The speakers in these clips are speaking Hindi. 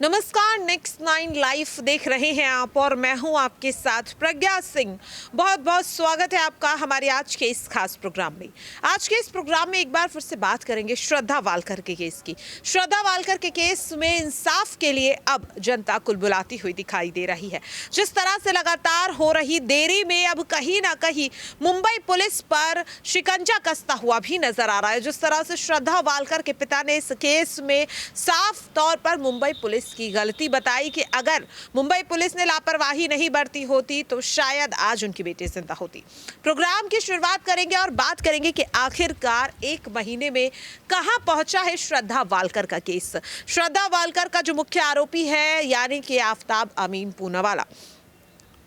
नमस्कार, नेक्स्ट 9 लाइव देख रहे हैं आप और मैं हूं आपके साथ प्रज्ञा सिंह। बहुत बहुत स्वागत है आपका हमारे आज के इस खास प्रोग्राम में। आज के इस प्रोग्राम में एक बार फिर से बात करेंगे श्रद्धा वालकर के केस की। श्रद्धा वालकर के केस में इंसाफ के लिए अब जनता कुलबुलाती हुई दिखाई दे रही है। जिस तरह से लगातार हो रही देरी में अब कहीं ना कहीं मुंबई पुलिस पर शिकंजा कसता हुआ भी नजर आ रहा है। जिस तरह से श्रद्धा वालकर के पिता ने इस केस में साफ तौर पर मुंबई पुलिस की गलती बताई कि अगर मुंबई पुलिस ने लापरवाही नहीं बरती होती तो शायद आज उनकी बेटी जिंदा होती। प्रोग्राम की शुरुआत करेंगे और बात करेंगे कि आखिरकार एक महीने में कहां पहुंचा है श्रद्धा वालकर का केस। श्रद्धा वालकर का जो मुख्य आरोपी है यानी कि आफताब अमीन पूनावाला,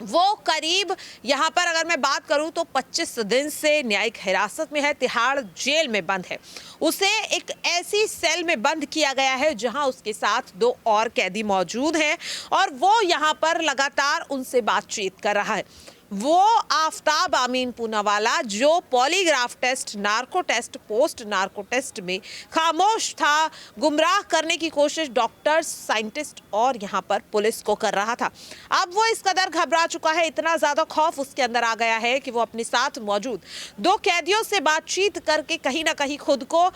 वो करीब यहाँ पर अगर मैं बात करूँ तो 25 दिन से न्यायिक हिरासत में है, तिहाड़ जेल में बंद है। उसे एक ऐसी सेल में बंद किया गया है जहां उसके साथ 2 और कैदी मौजूद हैं और वो यहाँ पर लगातार उनसे बातचीत कर रहा है। वो आफताब अमीन पूनावाला जो polygraph test, narco test, post narco test में खामोश था, गुमराह करने की कोशिश डॉक्टर्स, साइंटिस्ट और यहाँ पर पुलिस को कर रहा था। अब वो इस कदर घबरा चुका है, इतना ज़्यादा खौफ उसके अंदर आ गया है कि वो अपने साथ मौजूद 2 कैदियों से बातचीत करके कहीं ना कहीं खुद को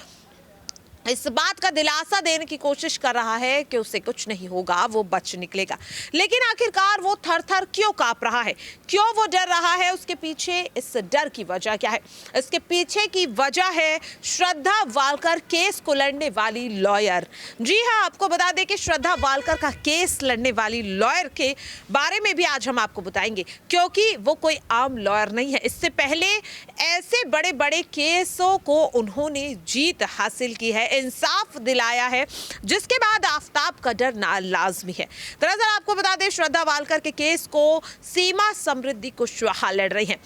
इस बात का दिलासा देने की कोशिश कर रहा है कि उसे कुछ नहीं होगा, वो बच निकलेगा। लेकिन आखिरकार वो थर-थर क्यों कांप रहा है, क्यों वो डर रहा है, उसके पीछे इस डर की वजह क्या है? इसके पीछे की वजह है श्रद्धा वालकर केस को लड़ने वाली लॉयर। जी हाँ, आपको बता दें कि श्रद्धा वालकर का केस लड़ने वाली लॉयर के बारे में भी आज हम आपको बताएंगे, क्योंकि वो कोई आम लॉयर नहीं है। इससे पहले ऐसे बड़े बड़े केसों को उन्होंने जीत हासिल की है, इंसाफ दिलाया है, जिसके बाद आफताब का डर लाजमी है। दरअसल आपको बता दें श्रद्धा वालकर के केस को सीमा समृद्धि कुशवाहा लड़ रही हैं।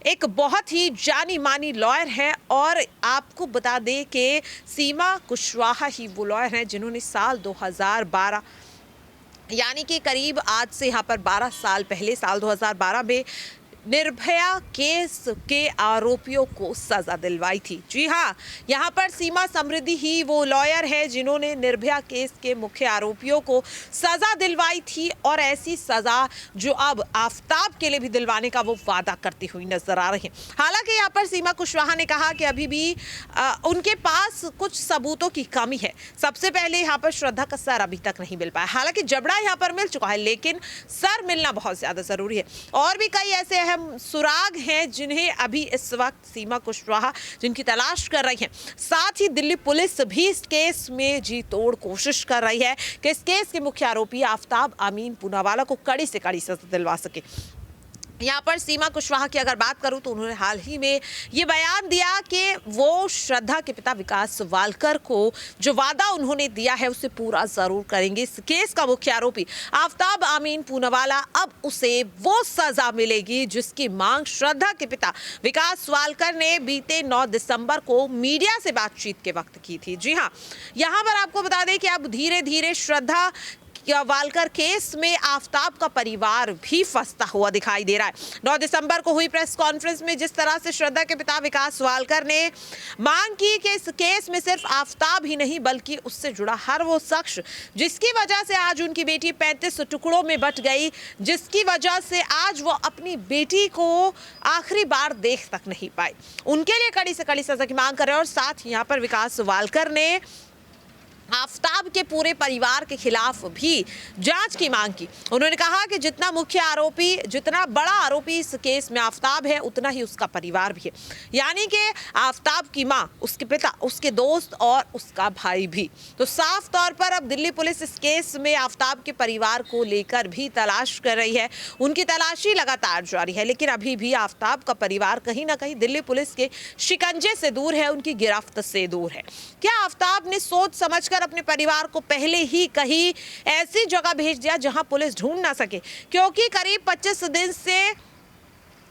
एक बहुत ही जानी मानी लॉयर है और आपको बता दें कि सीमा कुशवाहा ही वो लॉयर हैं जिन्होंने साल 2012 यानी कि करीब आज से यहाँ पर 12 साल पहले साल 2012 में निर्भया केस के आरोपियों को सजा दिलवाई थी। जी हाँ, यहाँ पर सीमा समृद्धि ही वो लॉयर है जिन्होंने निर्भया केस के मुख्य आरोपियों को सजा दिलवाई थी और ऐसी सजा जो अब आफताब के लिए भी दिलवाने का वो वादा करती हुई नजर आ रही है। हालांकि यहाँ पर सीमा कुशवाहा ने कहा कि अभी भी उनके पास कुछ सबूतों की कमी है। सबसे पहले यहाँ पर श्रद्धा का सर अभी तक नहीं मिल पाया, हालांकि जबड़ा यहाँ पर मिल चुका है लेकिन सर मिलना बहुत ज्यादा जरूरी है। और भी कई ऐसे अहम सुराग हैं जिन्हें अभी इस वक्त सीमा कुशवाहा जिनकी तलाश कर रही हैं। साथ ही दिल्ली पुलिस भी इस केस में जी तोड़ कोशिश कर रही है कि इस केस के मुख्य आरोपी आफताब अमीन पूनावाला को कड़ी से कड़ी सजा दिलवा सके। यहाँ पर सीमा कुशवाहा की अगर बात करूं तो उन्होंने हाल ही में ये बयान दिया कि वो श्रद्धा के पिता विकास वालकर को जो वादा उन्होंने दिया है उसे पूरा जरूर करेंगे। इस केस का मुख्य आरोपी आफताब अमीन पूनावाला, अब उसे वो सजा मिलेगी जिसकी मांग श्रद्धा के पिता विकास वालकर ने बीते 9 दिसंबर को मीडिया से बातचीत के वक्त की थी। जी हाँ, यहाँ पर आपको बता दें कि अब धीरे धीरे श्रद्धा वालकर केस में आफताब का परिवार भी फंसता हुआ दिखाई दे रहा है। 9 दिसंबर को हुई प्रेस कॉन्फ्रेंस में जिस तरह से श्रद्धा के पिता विकास वालकर ने मांग की कि इस केस में सिर्फ आफताब ही नहीं बल्कि उससे जुड़ा हर वो शख्स जिसकी वजह से आज उनकी बेटी 35 टुकड़ों में बट गई, जिसकी वजह से आज वो अपनी बेटी को आखिरी बार देख तक नहीं पाई, उनके लिए कड़ी से कड़ी सजा की मांग कर रहे हैं। और साथ ही यहाँ पर विकास वालकर ने आफताब के पूरे परिवार के खिलाफ भी जांच की मांग की। उन्होंने कहा कि जितना मुख्य आरोपी, जितना बड़ा आरोपी इस केस में आफताब है उतना ही उसका परिवार भी है, यानी कि आफताब की मां, उसके पिता, उसके दोस्त और उसका भाई भी। तो साफ तौर पर अब दिल्ली पुलिस इस केस में आफताब के परिवार को लेकर भी तलाश कर रही है। उनकी तलाशी लगातार जारी है, लेकिन अभी भी आफताब का परिवार कहीं ना कहीं दिल्ली पुलिस के शिकंजे से दूर है, उनकी गिरफ्त से दूर है। क्या आफताब ने सोच समझकर अपने परिवार को पहले ही कहीं ऐसी जगह भेज दिया जहां पुलिस ढूंढ ना सके? क्योंकि करीब 25 दिन से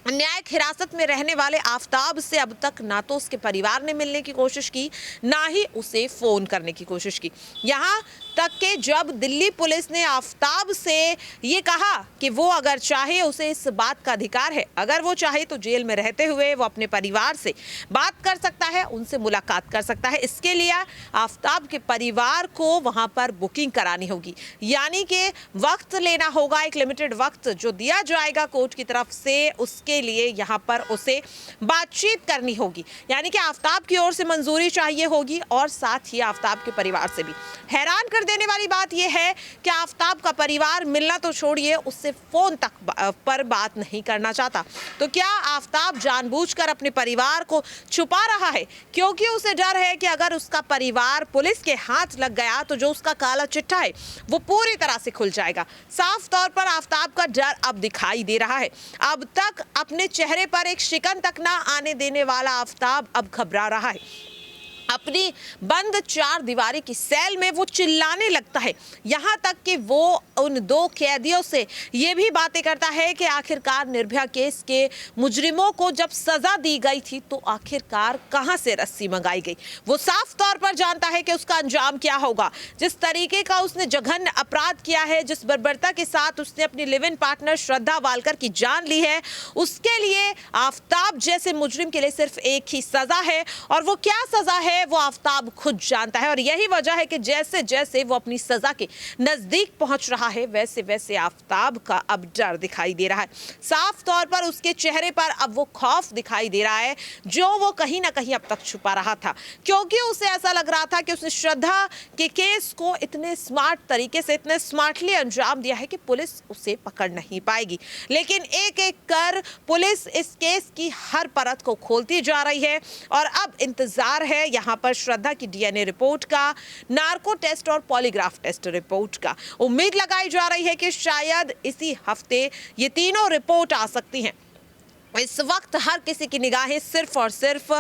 न्यायिक हिरासत में रहने वाले आफताब से अब तक ना तो उसके परिवार ने मिलने की कोशिश की, ना ही उसे फोन करने की कोशिश की। यहाँ तक कि जब दिल्ली पुलिस ने आफताब से ये कहा कि वो अगर चाहे उसे इस बात का अधिकार है, अगर वो चाहे तो जेल में रहते हुए वो अपने परिवार से बात कर सकता है, उनसे मुलाकात कर सकता है। इसके लिए आफताब के परिवार को वहां पर बुकिंग करानी होगी, यानी कि वक्त लेना होगा, एक लिमिटेड वक्त जो दिया जाएगा कोर्ट की तरफ से, उसके लिए यहाँ पर उसे बातचीत करनी होगी, यानी कि आफताब की ओर से मंजूरी चाहिए होगी और साथ ही आफताब के परिवार से भी। हैरान कर देने वाली बात यह है कि आफताब का परिवार मिलना तो छोड़िए, उससे फोन तक पर बात नहीं करना चाहता। तो क्या आफताब जानबूझकर अपने परिवार को छुपा रहा है, क्योंकि उसे डर है कि अगर उसका परिवार पुलिस के हाथ लग गया तो जो उसका काला चिट्ठा है वो पूरी तरह से खुल जाएगा। साफ तौर पर आफताब का डर अब दिखाई दे रहा है। अब तक अपने चेहरे पर एक शिकन तक ना आने देने वाला आफताब अब घबरा रहा है। अपनी बंद चार दीवारी की सेल में वो चिल्लाने लगता है, यहाँ तक कि वो उन दो कैदियों से ये भी बातें करता है कि आखिरकार निर्भया केस के मुजरिमों को जब सजा दी गई थी तो आखिरकार कहाँ से रस्सी मंगाई गई। वो साफ तौर पर जानता है कि उसका अंजाम क्या होगा। जिस तरीके का उसने जघन्य अपराध किया है, जिस बर्बरता के साथ उसने अपनी live in partner Shraddha Walker की जान ली है, उसके लिए आफताब जैसे मुजरिम के लिए सिर्फ एक ही सजा है, और वो क्या सजा है वो आफताब खुद जानता है। और यही वजह है कि जैसे जैसे वो अपनी सजा के नजदीक पहुंच रहा है, वैसे वैसे आफताब का अब डर दिखाई दे रहा है। साफ तौर पर उसके चेहरे पर अब वो खौफ दिखाई दे रहा है जो वो कहीं ना कहीं अब तक छुपा रहा था, क्योंकि उसे ऐसा लग रहा था कि उसने श्रद्धा के केस को इतने स्मार्ट तरीके से, इतने स्मार्टली अंजाम दिया है कि पुलिस उसे पकड़ नहीं पाएगी। लेकिन एक एक कर पुलिस इस केस की हर परत को खोलती जा रही है और अब इंतजार है यहाँ पर श्रद्धा की डीएनए रिपोर्ट का, नार्को टेस्ट और पॉलीग्राफ टेस्ट रिपोर्ट का। उम्मीद लगाई जा रही है कि शायद इसी हफ्ते ये तीनों रिपोर्ट आ सकती हैं। इस वक्त हर किसी की निगाहें सिर्फ और सिर्फ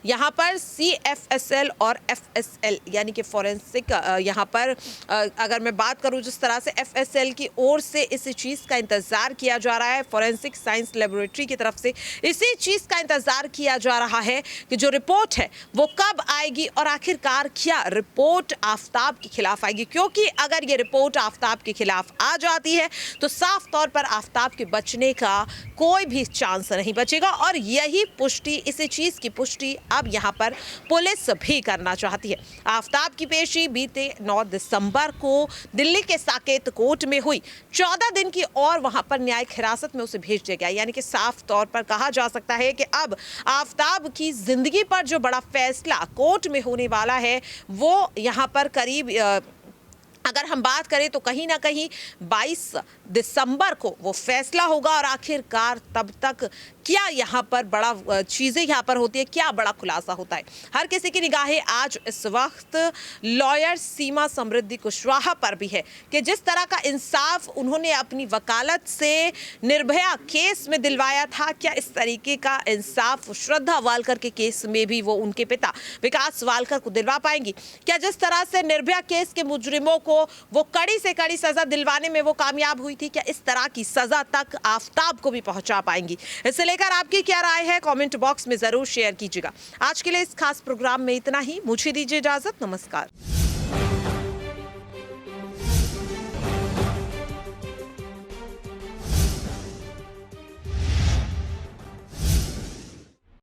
यहाँ पर CFSL और FSL यानी कि फॉरेंसिक, यहाँ पर अगर मैं बात करूँ जिस तरह से FSL की ओर से इसी चीज़ का इंतज़ार किया जा रहा है, फॉरेंसिक साइंस लेबोरेटरी की तरफ से इसी चीज़ का इंतज़ार किया जा रहा है कि जो रिपोर्ट है वो कब आएगी और आखिरकार क्या रिपोर्ट आफताब के खिलाफ आएगी। क्योंकि अगर ये रिपोर्ट आफताब के खिलाफ आ जाती है तो साफ तौर पर आफताब के बचने का कोई भी चांस नहीं बचेगा, और यही पुष्टि, इसी चीज की पुष्टि अब यहां पर पुलिस भी करना चाहती है। आफताब की पेशी बीते 9 दिसंबर को दिल्ली के साकेत कोर्ट में हुई। 14 दिन की और वहां पर न्यायिक हिरासत में उसे भेज दिया गया, यानी कि साफ तौर पर कहा जा सकता है कि अब आफताब की जिंदगी पर जो बड़ा फैसला कोर्ट में होने वाला है वो यहां पर करीब, अगर हम बात करें तो कहीं ना कहीं 22 दिसंबर को वो फैसला होगा। और आखिरकार तब तक क्या यहाँ पर बड़ा चीज़ें यहाँ पर होती है, क्या बड़ा खुलासा होता है। हर किसी की निगाहें आज इस वक्त लॉयर सीमा समृद्धि कुशवाहा पर भी है कि जिस तरह का इंसाफ उन्होंने अपनी वकालत से निर्भया केस में दिलवाया था, क्या इस तरीके का इंसाफ श्रद्धा वालकर के केस में भी वो उनके पिता विकास वालकर को दिलवा पाएंगी। क्या जिस तरह से निर्भया केस के मुजरिमों को वो कड़ी से कड़ी सजा दिलवाने में वो कामयाब हुई थी, क्या इस तरह की सजा तक आफताब को भी पहुंचा पाएंगी। इसे लेकर आपकी क्या राय है, कमेंट बॉक्स में जरूर शेयर कीजिएगा। आज के लिए इस खास प्रोग्राम में इतना ही। मुझे दीजिए इजाजत। नमस्कार।